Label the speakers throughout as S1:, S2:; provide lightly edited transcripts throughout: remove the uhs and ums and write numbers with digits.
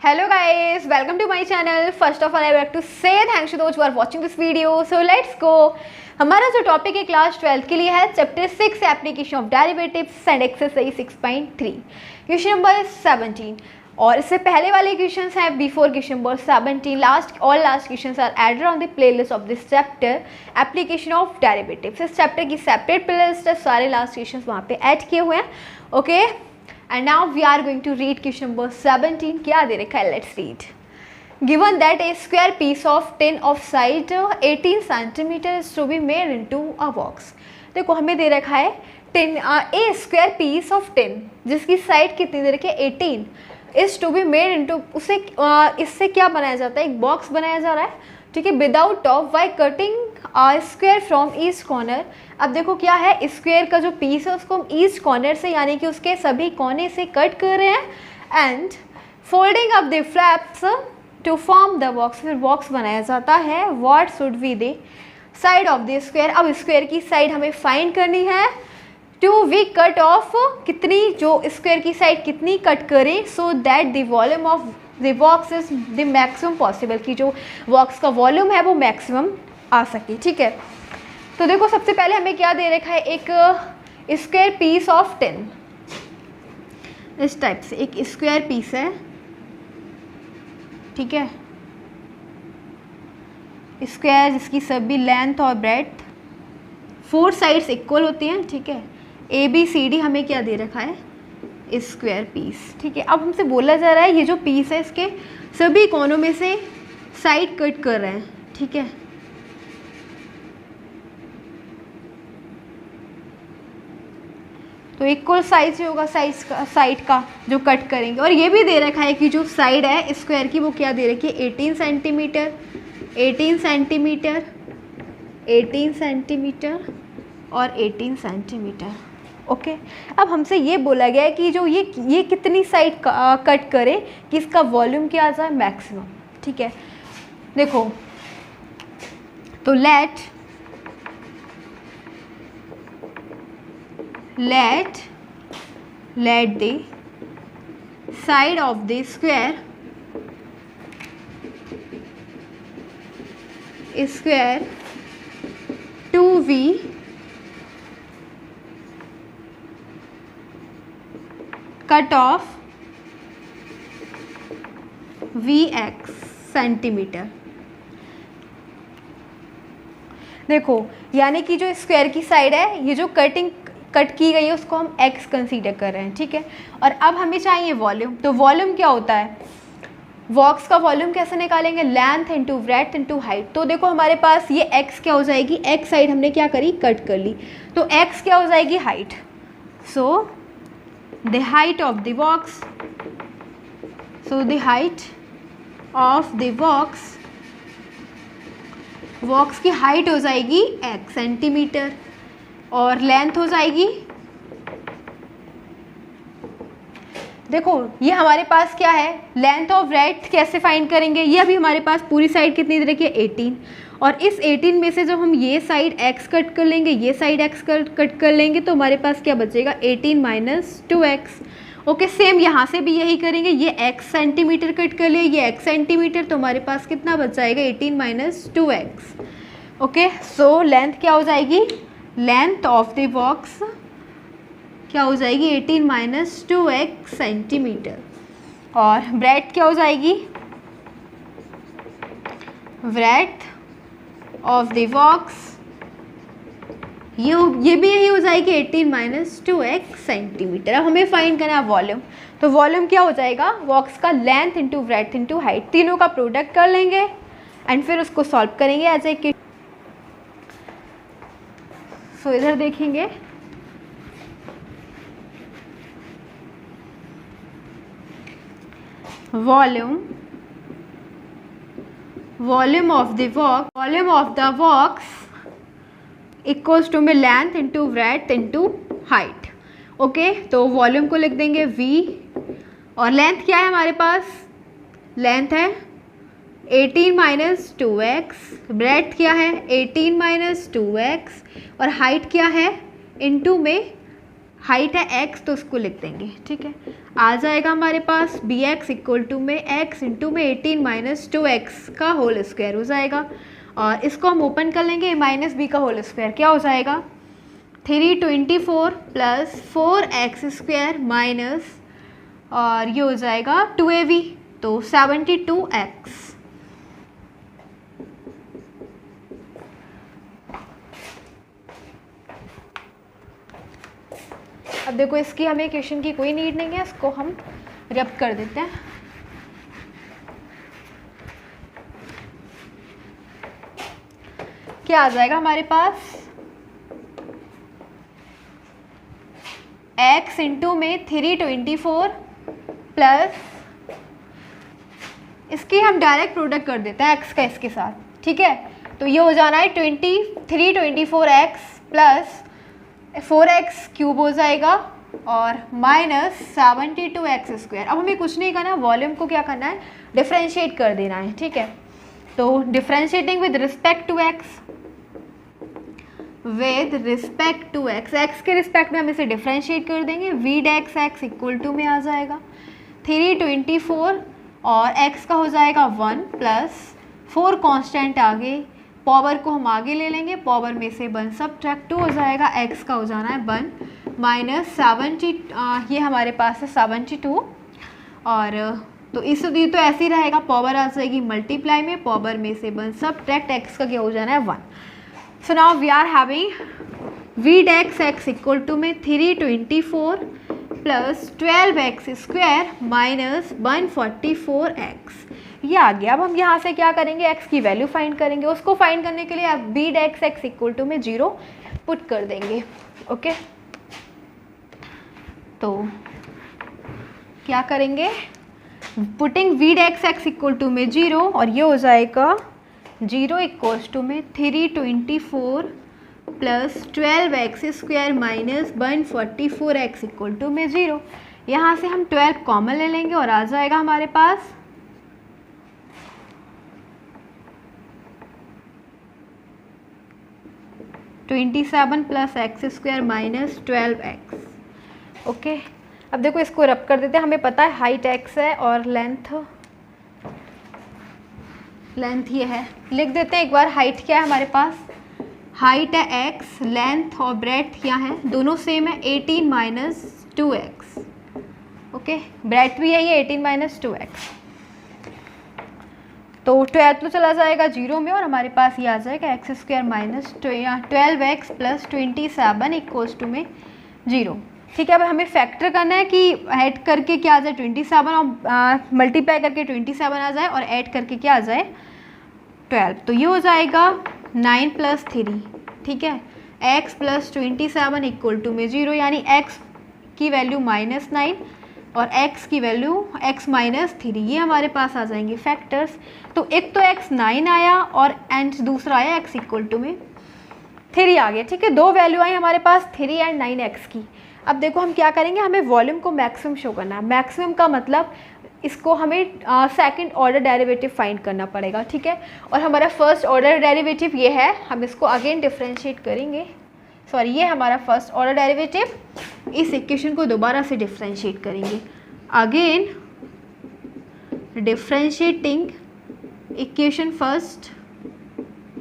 S1: Hello guys, welcome to my channel. First of all, I would like to say thanks to those who are watching this video. So let's go. हमारा जो topic है class 12 के लिए है chapter 6 application of derivatives and exercise 6.3 question number 17 और इससे पहले वाले क्वेश्चंस हैं before question number 17. Last questions are added on the playlist of this chapter application of derivatives. इस चैप्टर की सेपरेट प्लेलिस्ट है, सारे लास्ट क्वेश्चंस वहाँ पे ऐड किए हुए हैं. Okay and now we are going to read question number 17. क्या दे रखा है, let's read. Given that a square piece of tin of side 18 centimeter is to be made into a box. देखो हमें दे रखा है tin a square piece of tin जिसकी side कितनी दे रखी है 18 is to be made into उसे इससे क्या बनाया जाता है, एक बॉक्स बनाया जा रहा है. ठीक है, without top by cutting square from east corner. अब देखो क्या है, स्क्वायर का जो पीस है उसको हम ईस्ट कॉर्नर से यानी कि उसके सभी कोने से कट कर रहे हैं and folding up the flaps to form the box. फिर बॉक्स बनाया जाता है. What should be the side of the square. अब स्क्वायर की साइड हमें फाइंड करनी है. टू वी कट ऑफ कितनी, जो स्क्वायर की साइड कितनी कट करें so that the volume of the box is the maximum possible, कि जो बॉक्स का वॉल्यूम है वो मैक्सिमम आ सके. ठीक है, तो देखो सबसे पहले हमें क्या दे रखा है, एक स्क्वायर पीस ऑफ टिन. इस टाइप से एक स्क्वायर पीस है. ठीक है, स्क्वायर जिसकी सभी लेंथ और ब्रेड्थ 4 साइड्स इक्वल होती हैं. ठीक है, ABCD हमें क्या दे रखा है, स्क्वायर पीस. ठीक है, अब हमसे बोला जा रहा है ये जो पीस है इसके सभी कोनों में से साइड कट कर रहे हैं. ठीक है, तो इक्वल साइज होगा साइड का जो कट करेंगे. और ये भी दे रखा है कि जो साइड है स्क्वायर की वो क्या दे रखी है 18 सेंटीमीटर 18 सेंटीमीटर 18 सेंटीमीटर और 18 सेंटीमीटर. ओके, अब हमसे ये बोला गया है कि जो ये कितनी साइड कट करे कि इसका वॉल्यूम क्या आ जाए, मैक्सिमम. ठीक है, देखो तो let the side of the square to we cut off Vx centimetre. देखो यानी कि जो स्क्वायर की साइड है, ये जो कट की गई है उसको हम x कंसीडर कर रहे हैं. ठीक है, और अब हमें चाहिए वॉल्यूम. तो वॉल्यूम क्या होता है, बॉक्स का वॉल्यूम कैसे निकालेंगे, length into breadth into height. तो देखो हमारे पास ये x क्या हो जाएगी, x साइड हमने क्या करी, कट कर ली, तो x क्या हो जाएगी, height. So the height of the box, so the height of the box की हाइट हो जाएगी x सेंटीमीटर और लेंथ हो जाएगी. देखो ये हमारे पास क्या है, लेंथ और ब्रेड्थ कैसे फाइंड करेंगे, ये अभी हमारे पास पूरी साइड कितनी दे रखी है 18 और इस 18 में से जब हम ये साइड x कट कर लेंगे, ये साइड x कट कर लेंगे तो हमारे पास क्या बचेगा 18 माइनस 2x. ओके, सेम यहाँ से भी यही करेंगे, ये x सेंटीमीटर कट कर लिए, ये x सेंटीमीटर, तो हमारे पास कितना बच जाएगा 18 minus 2x. Okay, so length क्या हो जाएगी, लेंथ ऑफ द बॉक्स क्या हो जाएगी 18 माइनस 2x सेंटीमीटर और ब्रेड्थ क्या हो जाएगी, ब्रेड्थ ऑफ द बॉक्स ये भी यही हो जाएगी 18 माइनस 2x सेंटीमीटर. अब हमें फाइंड करना है वॉल्यूम. तो वॉल्यूम क्या हो जाएगा, बॉक्स का length into breadth into height, तीनों का प्रोडक्ट कर लेंगे एंड फिर उसको सॉल्व करेंगे एज ए किट. सो इधर देखेंगे, volume of the box equals to में length into breadth into height. Okay, तो वॉल्यूम को लिख देंगे v और लेंथ क्या है हमारे पास, लेंथ है 18 माइनस 2x, ब्रेड्थ क्या है 18 माइनस 2x और हाइट क्या है, इनटू में हाइट है x तो उसको लिख देंगे. ठीक है, आ जाएगा हमारे पास बी एक्स इक्वल टू में एक्स इंटू में 18 माइनस 2x का होल स्क्वायर हो जाएगा, और इसको हम ओपन कर लेंगे, माइनस बी का होल स्क्वायर क्या हो जाएगा 324 प्लस 4x स्क्वायर माइनस, और ये हो जाएगा 2ab, तो 72x। अब देखो इसकी हमें इक्वेशन की कोई नीड नहीं है, इसको हम रब कर देते हैं। क्या आ जाएगा हमारे पास x इंटू में 324 प्लस, इसकी हम डायरेक्ट प्रोडक्ट कर देते हैं x का इसके साथ, ठीक है। तो ये हो जाना है 324x प्लस 4x क्यूब हो जाएगा और माइनस 72x स्क्वायर। अब हमें कुछ नहीं करना, वॉल्यूम को क्या करना है डिफ्रेंशिएट कर देना है, ठीक है। तो differentiating with respect to x, with respect to x, x के रिस्पेक्ट में हम इसे डिफ्रेंशिएट कर देंगे, वी डेक्स x इक्वल टू में आ जाएगा 324 और x का हो जाएगा 1 प्लस 4 कांस्टेंट आगे, पावर को हम आगे ले लेंगे, पावर में से 1 सब्ट्रैक्ट 2 हो जाएगा, x का हो जाना है 1 माइनस 70, ये हमारे पास है 72, और तो इस ये तो ऐसे ही रहेगा, पावर आ जाएगी मल्टीप्लाई में, पावर में से 1 सब्ट्रैक्ट x का क्या हो जाना है 1। So now we are having V डेक्स x इक्वल टू में 324 plus 12x square minus 144x, ये आ गया। अब हम यहाँ से क्या करेंगे x की वैल्यू फाइंड करेंगे, उसको फाइंड करने के लिए आप बी डेक्स x इक्वल टू में 0 पुट कर देंगे, ओके। तो क्या करेंगे, पुटिंग वी डेक्स x इक्वल टू में 0, और ये हो जाएगा 0 इक्वल्स टू में 324 plus 12x square minus 144x equal to में 0। यहाँ से हम 12 कॉमन ले लेंगे और आ जाएगा हमारे पास 27 plus x square minus 12x, okay. अब देखो इसको रब कर देते हैं, हमें पता है हाइट x है और लेंथ ये है, लिख देते हैं एक बार। हाइट क्या है हमारे पास, हाइट है x, लेंथ और ब्रेड्थ क्या है, दोनों सेम है 18 माइनस 2x, ओके। ब्रेड्थ भी है ये 18 माइनस 2x, तो 12 तो चला जाएगा 0 में और हमारे पास ये आ जाएगा x square minus 12x plus 27 equals to में 0, ठीक है। अब हमें फैक्टर करना है कि ऐड करके क्या आ जाए 27 और मल्टीप्लाई करके 27 आ जाए और ऐड करके क्या आ जाए 12, तो ये हो जाएगा 9 प्लस 3, ठीक है। x प्लस 27 इक्वल टू में 0, यानी x की वैल्यू -9 और x की वैल्यू x माइनस 3, ये हमारे पास आ जाएंगे फैक्टर्स। तो एक तो x 9 आया और एंड दूसरा आया x इक्वल टू में 3 आ गया, ठीक है। दो वैल्यू आई हमारे पास 3 एंड 9x की। अब देखो हम क्या करेंगे, हमें वॉल्यूम को मैक्सिमम शो करना है। मैक्सिमम का मतलब इसको हमें सेकंड ऑर्डर डेरिवेटिव फाइंड करना पड़ेगा, ठीक है। और हमारा फर्स्ट ऑर्डर डेरिवेटिव ये है, हम इसको अगेन डिफ्रेंशिएट करेंगे, सॉरी ये हमारा फर्स्ट ऑर्डर डेरिवेटिव, इस इक्वेशन को दोबारा से डिफ्रेंशिएट करेंगे, again differentiating equation first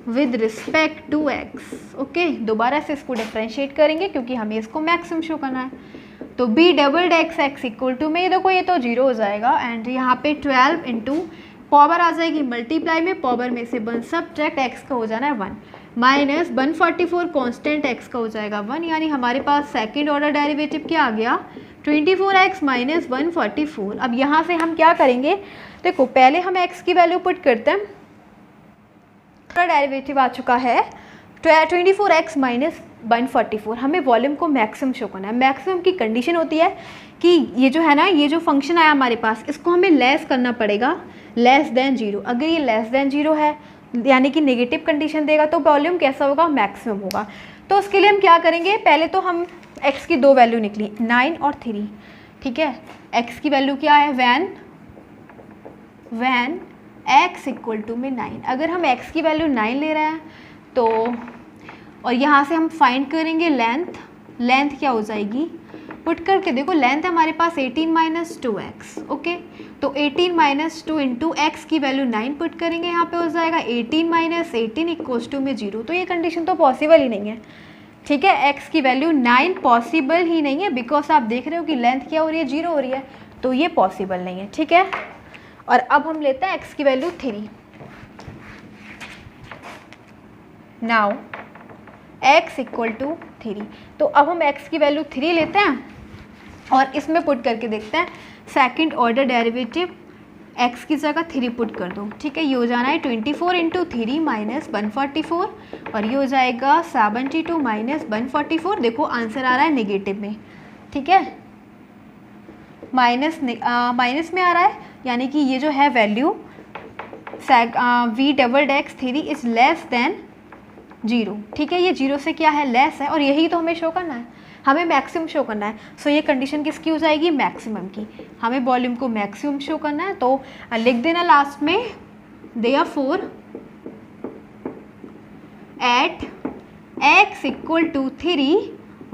S1: with respect to x, okay. दोबारा से इसको डिफ्रेंशिएट करेंगे क्योंकि हमें इसको मैक्सिमम शो करना है। तो B double dx x equal to में, ये देखो ये तो 0 हो जाएगा एंड यहाँ पे 12 इंटू पावर आ जाएगी मल्टीप्लाई में, पावर में से 1 सब्ट्रैक्ट x का हो जाना है 1 माइनस 144 कांस्टेंट x का हो जाएगा 1, यानी हमारे पास सेकंड ऑर्डर डेरिवेटिव क्या आ गया 24x माइनस 144। अब यहाँ से हम क्या करेंगे, देखो पहले हम x की वैल्यू पुट करते हैं, डेरिवेटिव आ चुका है 24x माइनस 144। हमें वॉल्यूम को मैक्सिमम शो करना है। मैक्सिमम की कंडीशन होती है कि ये जो है ना, ये जो फंक्शन आया हमारे पास, इसको हमें लेस करना पड़ेगा, लेस देन 0। अगर ये लेस देन 0 है यानी कि नेगेटिव कंडीशन देगा तो वॉल्यूम कैसा होगा, मैक्सिमम होगा। तो उसके लिए हम क्या करेंगे, पहले तो हम x की दो वैल्यू निकली 9 और 3, ठीक है। x की वैल्यू क्या है, वैन x इक्वल टू में 9। अगर हम x की वैल्यू 9 ले रहे हैं तो, और यहाँ से हम फाइंड करेंगे लेंथ क्या हो जाएगी पुट करके देखो लेंथ है हमारे पास 18 माइनस 2x, ओके। तो 18 माइनस 2 इंटू एक्स की वैल्यू 9 पुट करेंगे, यहाँ पे हो जाएगा 18 माइनस 18 इक्वल्स टू में 0। तो ये कंडीशन तो पॉसिबल ही नहीं है, ठीक है। x की वैल्यू 9 पॉसिबल ही नहीं है, बिकॉज आप देख रहे हो कि लेंथ क्या हो रही है, 0 हो रही है, तो ये पॉसिबल नहीं है, ठीक है। और अब हम लेते हैं x की value 3। Now x equal to 3। तो अब हम x की वैल्यू 3 लेते हैं और इसमें पुट करके देखते हैं। सेकंड ऑर्डर डेरिवेटिव x की जगह 3 पुट कर दो, ठीक है। ये हो जाना है 24 इंटू 3 माइनस 144 और ये हो जाएगा 72 माइनस 144। देखो आंसर आ रहा है नेगेटिव में, ठीक है, माइनस में आ रहा है, यानी कि ये जो है value v double dx 3 is less than 0, ठीक है। ये 0 से क्या है, लेस है, और यही तो हमें शो करना है, हमें मैक्सिमम शो करना है। सो ये कंडीशन किसकी हो जाएगी, मैक्सिमम की। हमें वॉल्यूम को मैक्सिमम शो करना है, तो लिख देना लास्ट में therefore at x equal to 3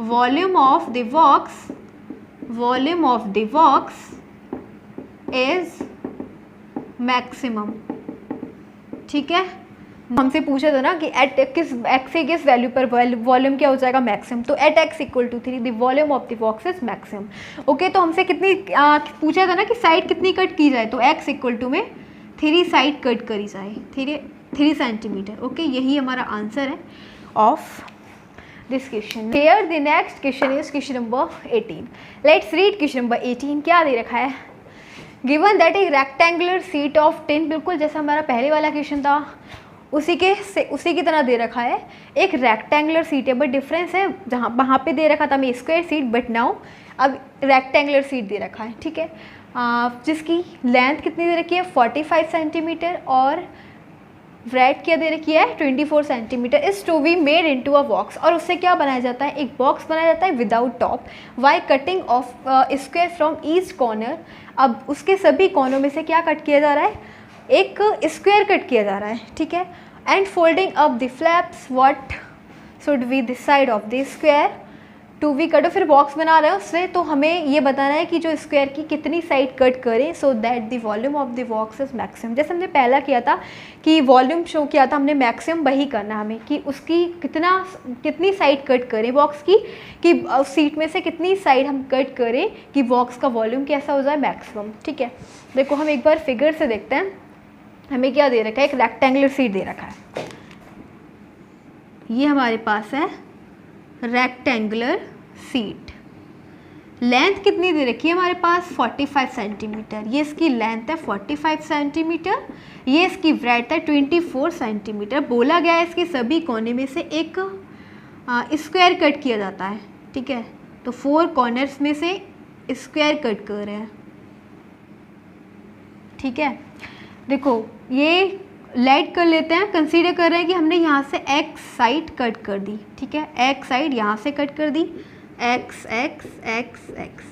S1: volume of the box is maximum, ठीक है। हमसे पूछा था ना कि एट किस वैल्यू पर वॉल्यूम क्या हो जाएगा, मैक्सिमम। तो at x equal to 3 the volume of the box is maximum, okay. तो हमसे कितनी पूछा था ना कि साइड कितनी कट की जाए, तो x इक्वल टू में 3 साइड कट करी जाए, 3 सेंटीमीटर, ओके। यही हमारा आंसर है of this question. Here the next question is question number 18। Let's read question number 18। क्या दे रखा है, given that A rectangular sheet of 10, बिल्कुल जैसा हमारा पहले वाला क्वेश्चन था उसी की तरह दे रखा है। एक रेक्टेंगुलर सीट है, बट डिफरेंस है, जहाँ वहाँ पे दे रखा था हमें स्क्वायर सीट, बट नाउ अब रेक्टेंगुलर सीट दे रखा है, ठीक है। जिसकी लेंथ कितनी दे रखी है, 45 सेंटीमीटर, और ब्रेड क्या दे रखी है, 24 centimetre. Is to be made into a box, और उससे क्या बनाया जाता है, एक बॉक्स बनाया जाता है without top, by cutting off square from each corner. अब उसके सभी कॉर्नर में से क्या कट किया जा रहा है, एक स्क्वायर कट किया जा रहा है, ठीक है। And folding up the flaps, what should be the side of the square to be cut. फिर बॉक्स बना रहे हैं उससे, तो हमें ये बताना है कि जो स्क्वायर की कितनी साइड कट करें, so that the volume of the box is maximum. जैसे हमने पहला किया था कि वॉल्यूम शो किया था, हमने मैक्सिमम वही करना हमें कि उसकी कितनी साइड कट करें बॉक्स की, कि सीट में से कितनी साइड हम कट करें कि बॉक्स का वॉल्यूम कैसा हो जाए, मैक्सिमम, ठीक है। देखो हम एक बार फिगर से देखते हैं, हमें क्या दे रखा है, एक रेक्टेंगुलर सीट दे रखा है। ये हमारे पास है रेक्टेंगुलर सीट, लेंथ कितनी दे रखी है हमारे पास, 45 सेंटीमीटर। ये इसकी लेंथ है 45 सेंटीमीटर, ये इसकी ब्रेड्थ है 24 सेंटीमीटर। बोला गया है इसके सभी कोने में से एक स्क्वायर कट किया जाता है, ठीक है। तो 4 कॉर्नर्स में से स्क्वायर कट कर रहे हैं, ठीक है। देखो ये लाइट कर लेते हैं, कंसीडर कर रहे हैं कि हमने यहाँ से x साइड कट कर दी, ठीक है। x साइड यहाँ से कट कर दी, x x x x।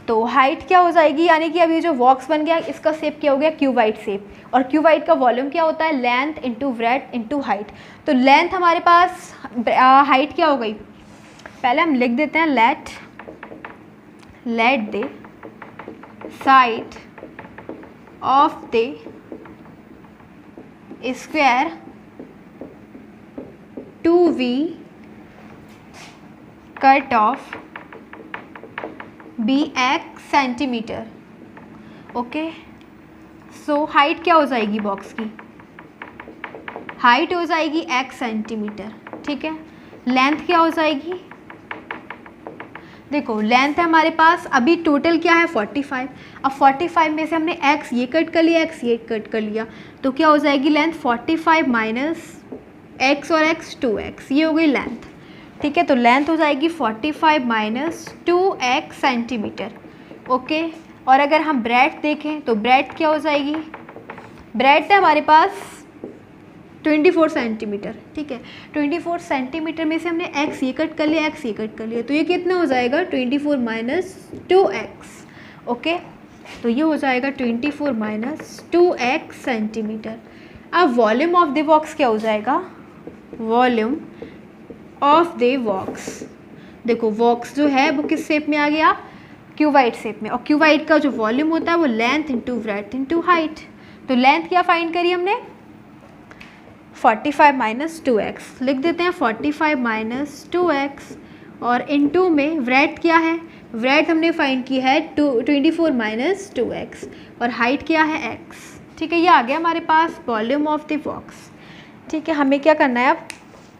S1: तो हाइट क्या हो जाएगी, यानी कि अभी जो बॉक्स बन गया इसका शेप क्या हो गया, क्यूबाइड शेप। और क्यूबाइड का वॉल्यूम क्या होता है, length into breadth into height. तो लेंथ हमारे पास, हाइट क्या हो गई, पहले हम लिख देते हैं let the side of the square to be cut off be x centimetre, okay. So height क्या हो जाएगी बॉक्स की, हाइट हो जाएगी x सेंटीमीटर, ठीक है। लेंथ क्या हो जाएगी, देखो लेंथ है हमारे पास अभी टोटल क्या है 45। अब 45 में से हमने x ये कट कर लिया, x ये कट कर लिया, तो क्या हो जाएगी लेंथ 45 माइनस x और x 2x, ये हो गई लेंथ, ठीक है। तो लेंथ हो जाएगी 45 माइनस 2x सेंटीमीटर, ओके। और अगर हम ब्रेड्थ देखें तो ब्रेड्थ क्या हो जाएगी, ब्रेड्थ है हमारे पास 24 सेंटीमीटर, ठीक है। 24 सेंटीमीटर में से हमने x ये कट कर लिया, x ये कट कर लिया, तो ये कितना हो जाएगा 24 माइनस 2x, ओके। तो ये हो जाएगा 24 माइनस 2x सेंटीमीटर। अब वॉल्यूम ऑफ द बॉक्स क्या हो जाएगा, वॉल्यूम ऑफ द बॉक्स, देखो बॉक्स जो है वो किस शेप में आ गया, क्यूबाइड शेप में, और क्यूबाइड का जो वॉल्यूम होता है वो length into breadth into height. तो लेंथ क्या फाइंड करी हमने, 45 माइनस 2x लिख देते हैं, 45 माइनस 2x, और इनटू में ब्रेड्थ क्या है, ब्रेड्थ हमने फाइंड की है 24 माइनस 2x, और हाइट क्या है x। ठीक है, ये आ गया हमारे पास वॉल्यूम ऑफ द बॉक्स। ठीक है, हमें क्या करना है, अब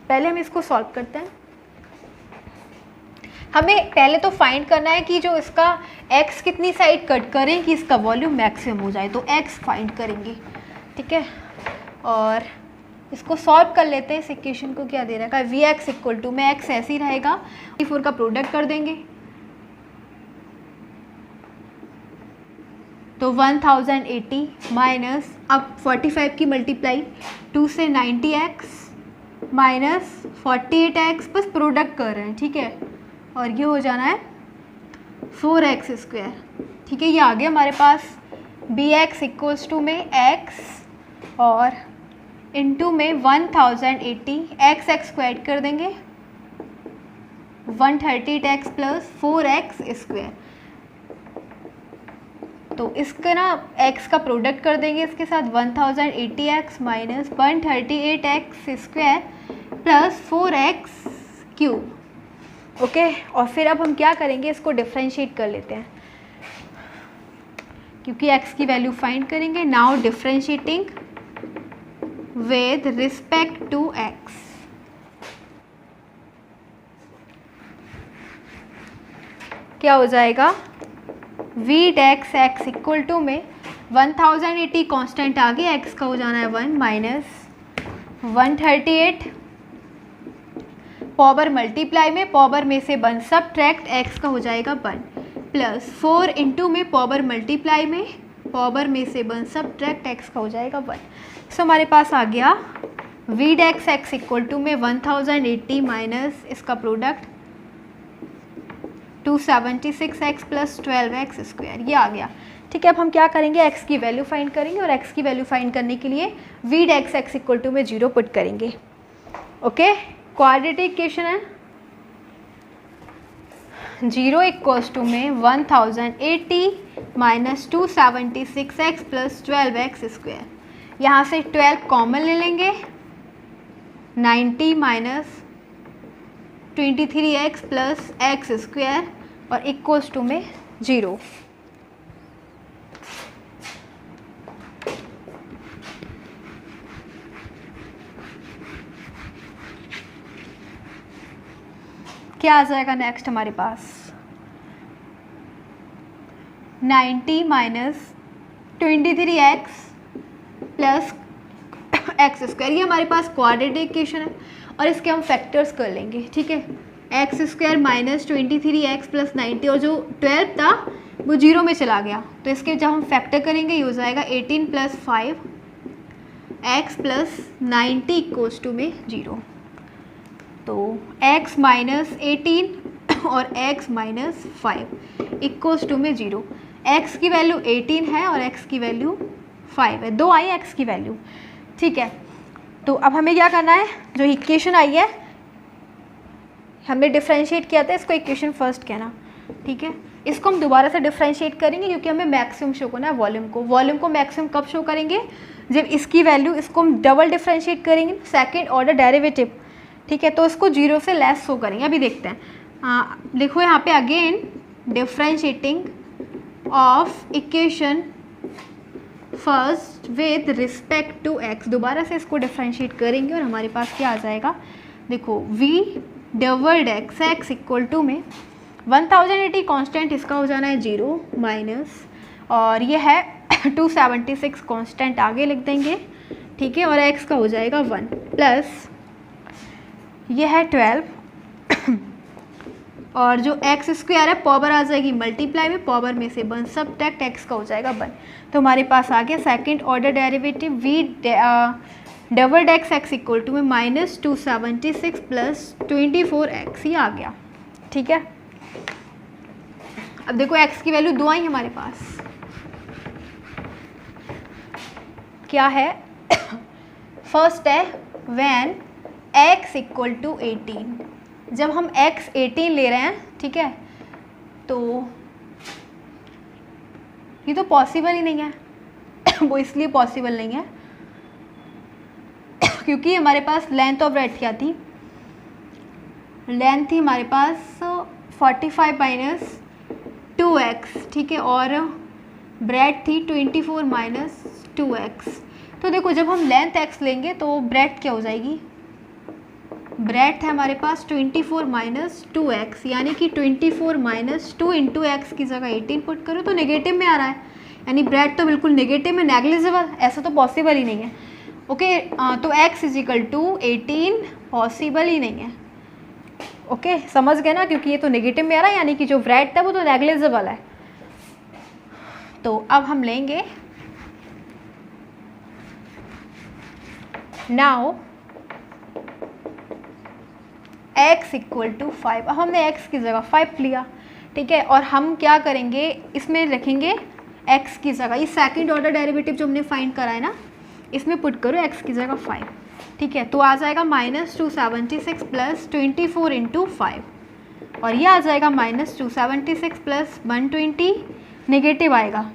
S1: पहले हम इसको सॉल्व करते हैं। हमें पहले तो फाइंड करना है कि जो इसका x कितनी साइड कट करें कि इसका वॉल्यूम मैक्सिमम हो जाए, तो x फाइंड करेंगे। ठीक है, और इसको सॉल्व कर लेते हैं। इस इक्वेशन को क्या दे रखा है, वी एक्स इक्वल टू में x ऐसे ही रहेगा, 4 का प्रोडक्ट कर देंगे तो 1080 माइनस, अब 45 की मल्टीप्लाई 2 से 90x माइनस 48x, बस प्रोडक्ट कर रहे हैं। ठीक है, और ये हो जाना है 4x स्क्वायर। ठीक है, ये आ गया हमारे पास बी एक्स इक्वल्स टू में x और इनटू में 1080 x स्क्वायर कर देंगे 130x प्लस 4x स्क्वायर। तो इसका ना x का प्रोडक्ट कर देंगे इसके साथ 1080x minus 138x square plus 4x cube. Okay, और फिर अब हम क्या करेंगे, इसको डिफ्रेंशिएट कर लेते हैं क्योंकि x की वैल्यू फाइंड करेंगे। Now differentiating with respect to x, क्या हो जाएगा, V dx x equal to में 1080 कांस्टेंट आ गया, x का हो जाना है 1 माइनस 138 पावर मल्टीप्लाई में पावर में से 1 सबट्रैक्ट x का हो जाएगा 1 प्लस 4 इंटू में पावर मल्टीप्लाई में पावर में से 1 सबट्रैक्ट x का हो जाएगा 1। सो हमारे पास आ गया V dx x equal to में 1080 माइनस इसका product 276x plus 12x square, ये आ गया। ठीक है, अब हम क्या करेंगे, x की वैल्यू फाइंड करेंगे और x की वैल्यू फाइंड करने के लिए V dx x equal to में 0 पुट करेंगे। ओके, क्वाड्रेटिक इक्वेशन है 0 इक्वल्स टू में 1080 minus 276x plus 12x square, यहाँ से 12 कॉमन ले लेंगे, 90 minus 23x plus x square और इक्वल्स टू में 0। क्या आ जाएगा नेक्स्ट हमारे पास, 90 minus 23x plus x square, ये हमारे पास क्वाड्रेटिक इक्वेशन है और इसके हम फैक्टर्स कर लेंगे। ठीक है, x square minus 23x plus 90 और जो 12 था वो 0 में चला गया, तो इसके जब हम फैक्टर करेंगे ये हो जाएगा 18 plus 5x plus 90 equals to में 0। तो x माइनस 18 और x माइनस 5 इक्वल्स टू में 0। x की वैल्यू 18 है और x की वैल्यू 5 है, दो आई x की वैल्यू। ठीक है, तो अब हमें क्या करना है, जो इक्वेशन आई है हमने डिफरेंशिएट किया था, इसको इक्वेशन फर्स्ट कहना। ठीक है, इसको हम दोबारा से डिफरेंशिएट करेंगे क्योंकि हमें मैक्सिमम शो करना है वॉल्यूम को मैक्सिमम कब शो करेंगे, जब इसकी वैल्यू, इसको हम डबल डिफरेंशिएट करेंगे, सेकंड ऑर्डर डेरिवेटिव। ठीक है, तो इसको 0 से लेस शो करेंगे। अभी देखते हैं, लिखो यहाँ पे again differentiating of equation first with respect to x, दोबारा से इसको डिफरेंशिएट करेंगे और हमारे पास क्या आ जाएगा, देखो v double dx x equal to में 1080 कांस्टेंट, इसका हो जाना है 0 माइनस, और ये है 276 कांस्टेंट आगे लिख देंगे। ठीक है, और x का हो जाएगा 1 प्लस ये है 12 और जो x स्क्वायर है पावर आ जाएगी मल्टीप्लाई में पावर में से 1 सबट्रैक्ट x का हो जाएगा 1। तो हमारे पास आ गया second order derivative v double dx x equal to में माइनस 276 प्लस 24x, ये आ गया। ठीक है, अब देखो x की वैल्यू 2 आई हमारे पास, क्या है, फर्स्ट है व्हेन x इक्वल टू 18, जब हम x 18 ले रहे हैं, ठीक है, तो ये तो पॉसिबल ही नहीं है वो इसलिए पॉसिबल नहीं है क्योंकि हमारे पास लेंथ ऑफ ब्रेड क्या थी, लेंथ थी हमारे पास 45 माइनस 2x, ठीक है, और ब्रेड थी 24 माइनस 2x। तो देखो जब हम लेंथ x लेंगे तो ब्रेड क्या हो जाएगी, ब्रेड है हमारे पास 24 माइनस 2x, यानी कि 24 माइनस 2 इंटू एक्स की जगह 18 पुट करो तो नेगेटिव में आ रहा है, यानी ब्रेड तो बिल्कुल नेगेटिव में, नेग्लिजिबल, ऐसा तो पॉसिबल ही नहीं है। ओके, तो x इजिकल टू 18 पॉसिबल ही नहीं है। ओके, समझ गए ना, क्योंकि ये तो नेगेटिव में आ रहा है, यानी कि जो ब्रेड था वो तो नेग्लिजिबल है। तो अब हम लेंगे नाउ x इक्वल टू 5। अब हमने x की जगह 5 लिया, ठीक है, और हम क्या करेंगे, इसमें रखेंगे x की जगह, ये सेकंड ऑर्डर डेरिवेटिव जो हमने फाइंड करा है ना, इसमें पुट करो x की जगह 5, ठीक है, तो आ जाएगा -276 प्लस 24 इंटू 5, और ये आ जाएगा -276 प्लस 120, नेगेटिव आएगा,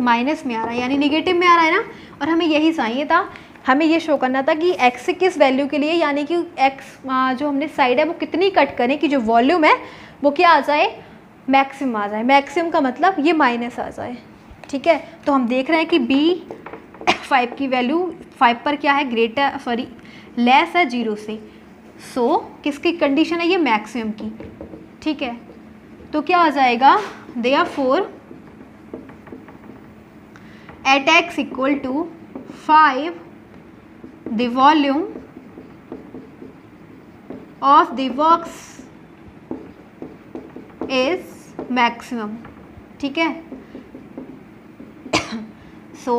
S1: माइनस में आ रहा है, यानी नेगेटिव में आ रहा है ना, और हमें यही चाहिए था, हमें ये शो करना था कि x से किस वैल्यू के लिए, यानी कि x जो हमने साइड है वो कितनी कट करें कि जो वॉल्यूम है वो क्या आ जाए, मैक्सिमम आ जाए। मैक्सिमम का मतलब ये माइनस आ जाए, ठीक है। तो हम देख रहे हैं कि b 5 की वैल्यू 5 पर क्या है, ग्रेटर, सॉरी लेस है 0 से, सो किसकी कंडीशन है, ये मैक्सिमम की, ठीक है। तो क्या आ जाएगा, therefore at x equal to 5 the volume of the box is maximum, ठीक है। so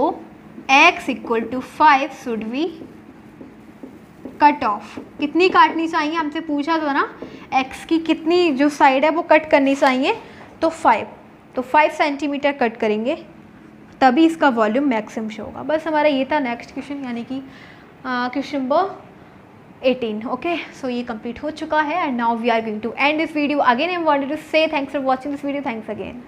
S1: x equal to 5 should be cut off, कितनी काटनी चाहिए, हमसे पूछा था ना x की कितनी जो साइड है वो कट करनी चाहिए, तो 5, तो 5 सेंटीमीटर कट करेंगे तभी इसका वॉल्यूम मैक्सिमम शो होगा। बस हमारा ये था नेक्स्ट क्वेश्चन, यानी कि क्वेश्चन नंबर 18। ओके, सो ये कंप्लीट हो चुका है, and now we are going to end this video. Again I wanted to say thanks for watching this video, thanks again.